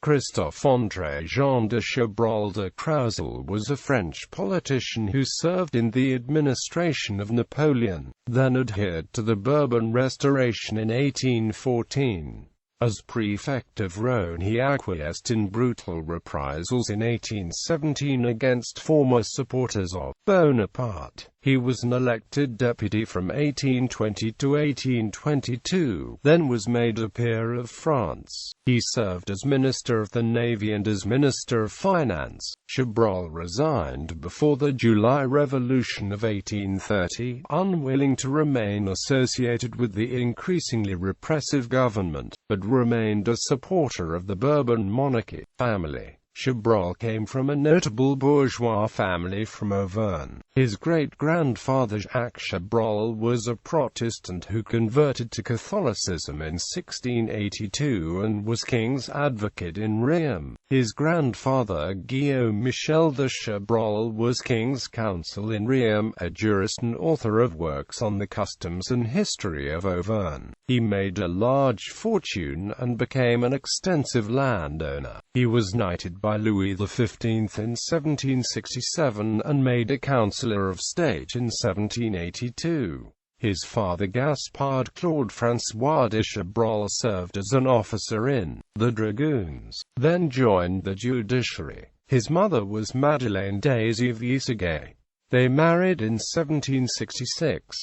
Christophe André Jean de Chabrol de Crouzol was a French politician who served in the administration of Napoleon, then adhered to the Bourbon Restoration in 1814. As Prefect of Rhône he acquiesced in brutal reprisals in 1817 against former supporters of Bonaparte. He was an elected deputy from 1820 to 1822, then was made a peer of France. He served as Minister of the Navy and as Minister of Finance. Chabrol resigned before the July Revolution of 1830, unwilling to remain associated with the increasingly repressive government, but remained a supporter of the Bourbon monarchy. Family. Chabrol came from a notable bourgeois family from Auvergne. His great-grandfather Jacques Chabrol was a Protestant who converted to Catholicism in 1682 and was king's advocate in Rheims. His grandfather Guillaume Michel de Chabrol was king's counsel in Rheims, a jurist and author of works on the customs and history of Auvergne. He made a large fortune and became an extensive landowner. He was knighted by Louis XV in 1767 and made a Councillor of State in 1782. His father Gaspard Claude François de Chabrol served as an officer in the Dragoons, then joined the judiciary. His mother was Madeleine Daisy Villesaguet. They married in 1766.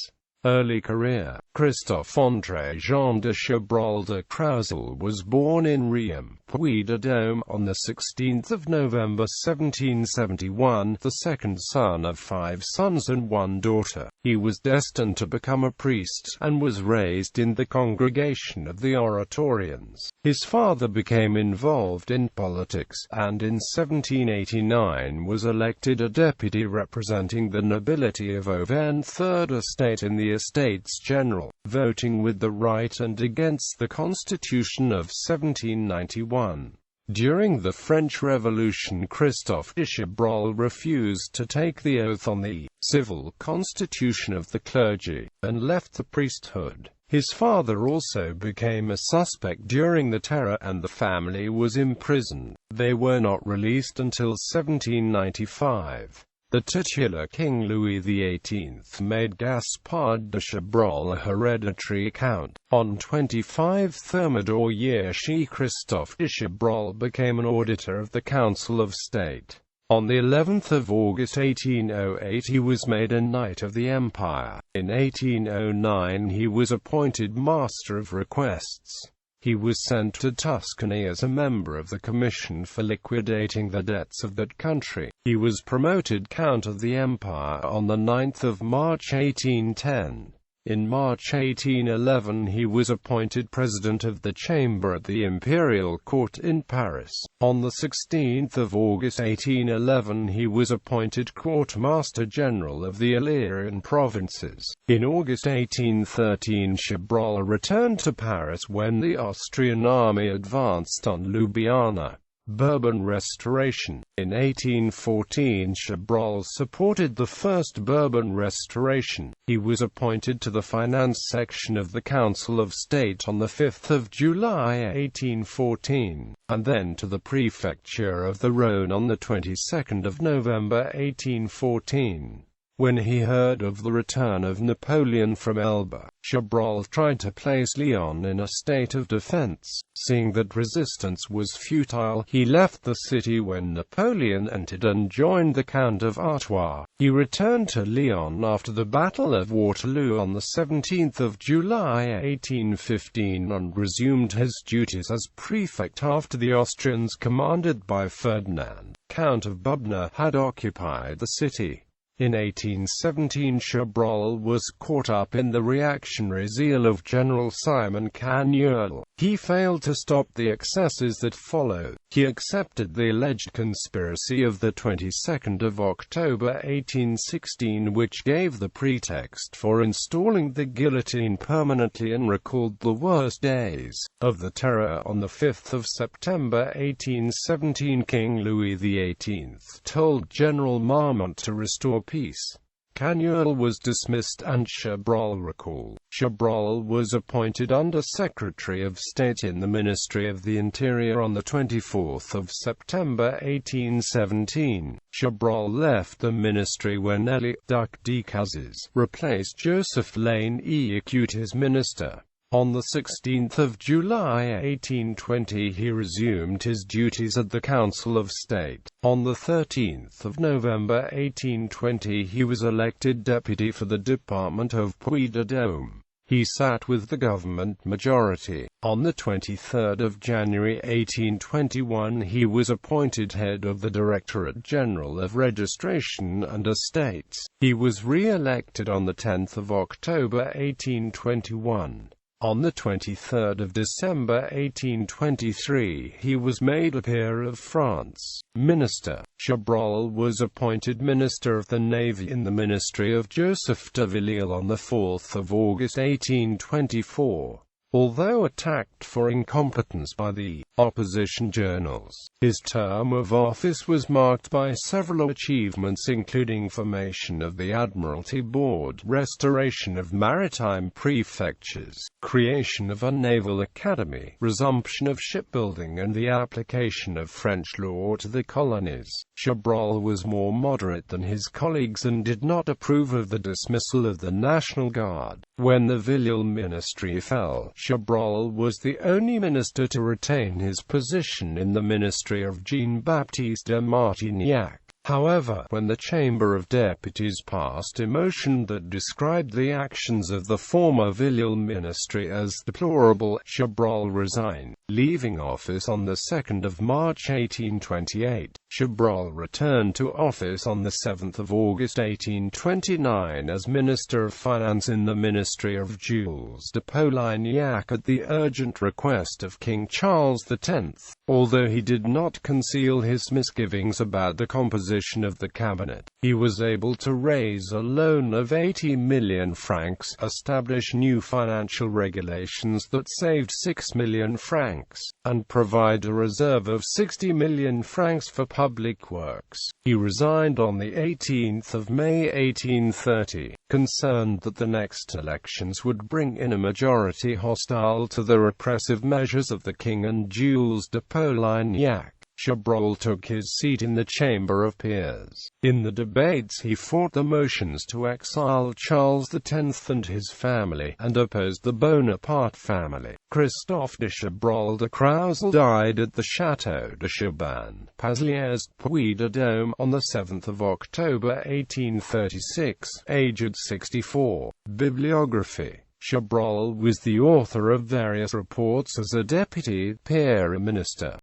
Early career. Christophe André Jean de Chabrol de Crouzol was born in Rheims, Puy-de-Dôme, on 16 November 1771, the second son of 5 sons and 1 daughter. He was destined to become a priest, and was raised in the congregation of the Oratorians. His father became involved in politics, and in 1789 was elected a deputy representing the nobility of Auvergne Third Estate in the Estates General, voting with the right and against the Constitution of 1791. During the French Revolution, Christophe de Chabrol refused to take the oath on the civil constitution of the clergy, and left the priesthood. His father also became a suspect during the Terror and the family was imprisoned. They were not released until 1795. The titular King Louis XVIII made Gaspard de Chabrol a hereditary count. On 25 Thermidor year Christophe de Chabrol became an auditor of the Council of State. On the 11th of August 1808 he was made a Knight of the Empire. In 1809 he was appointed Master of Requests. He was sent to Tuscany as a member of the Commission for liquidating the debts of that country. He was promoted Count of the Empire on the 9th of March 1810. In March 1811 he was appointed President of the Chamber at the Imperial Court in Paris. On the 16th of August 1811 he was appointed Quartermaster General of the Illyrian provinces. In August 1813 Chabrol returned to Paris when the Austrian army advanced on Ljubljana. Bourbon Restoration. In 1814 Chabrol supported the first Bourbon Restoration. He was appointed to the finance section of the Council of State on 5 July 1814, and then to the Prefecture of the Rhône on 22 November 1814. When he heard of the return of Napoleon from Elba, Chabrol tried to place Lyon in a state of defense. Seeing that resistance was futile, he left the city when Napoleon entered and joined the Count of Artois. He returned to Lyon after the Battle of Waterloo on 17 July 1815 and resumed his duties as prefect after the Austrians commanded by Ferdinand, Count of Bubna, had occupied the city. In 1817 Chabrol was caught up in the reactionary zeal of General Simon Cagneul. He failed to stop the excesses that followed. He accepted the alleged conspiracy of the 22nd of October 1816, which gave the pretext for installing the guillotine permanently, and recalled the worst days of the Terror. On the 5th of September 1817 King Louis XVIII told General Marmont to restore peace. Canuel was dismissed and Chabrol recalled. Chabrol was appointed Under-Secretary of State in the Ministry of the Interior on 24 September 1817. Chabrol left the ministry when Élie Duc de Cazes replaced Joseph Lane-E as minister. On 16 July 1820 he resumed his duties at the Council of State. On 13 November 1820 he was elected deputy for the Department of Puy-de-Dôme. He sat with the government majority. On 23 January 1821 he was appointed head of the Directorate General of Registration and Estates. He was re-elected on 10 October 1821. On 23 December 1823 he was made a peer of France. Minister. Chabrol was appointed Minister of the Navy in the Ministry of Joseph de Villiers on 4 August 1824. Although attacked for incompetence by the opposition journals, his term of office was marked by several achievements including formation of the Admiralty Board, restoration of maritime prefectures, creation of a naval academy, resumption of shipbuilding and the application of French law to the colonies. Chabrol was more moderate than his colleagues and did not approve of the dismissal of the National Guard. When the Villiers ministry fell, Chabrol was the only minister to retain his position in the ministry of Jean-Baptiste de Martignac. However, when the Chamber of Deputies passed a motion that described the actions of the former Villiers ministry as deplorable, Chabrol resigned, leaving office on 2 March 1828. Chabrol returned to office on 7 August 1829 as Minister of Finance in the ministry of Jules de Polignac at the urgent request of King Charles X. Although he did not conceal his misgivings about the composition of the cabinet, he was able to raise a loan of 80 million francs, establish new financial regulations that saved 6 million francs, and provide a reserve of 60 million francs for public works. He resigned on 18 May 1830, concerned that the next elections would bring in a majority hostile to the repressive measures of the king and Jules de Polignac. Chabrol took his seat in the Chamber of Peers. In the debates he fought the motions to exile Charles X and his family, and opposed the Bonaparte family. Christophe de Chabrol de Crouzol died at the Château de Chaban, Pas-Liège, Puy-de-Dôme, on 7 October 1836, aged 64. Bibliography. Chabrol was the author of various reports as a deputy, peer and minister.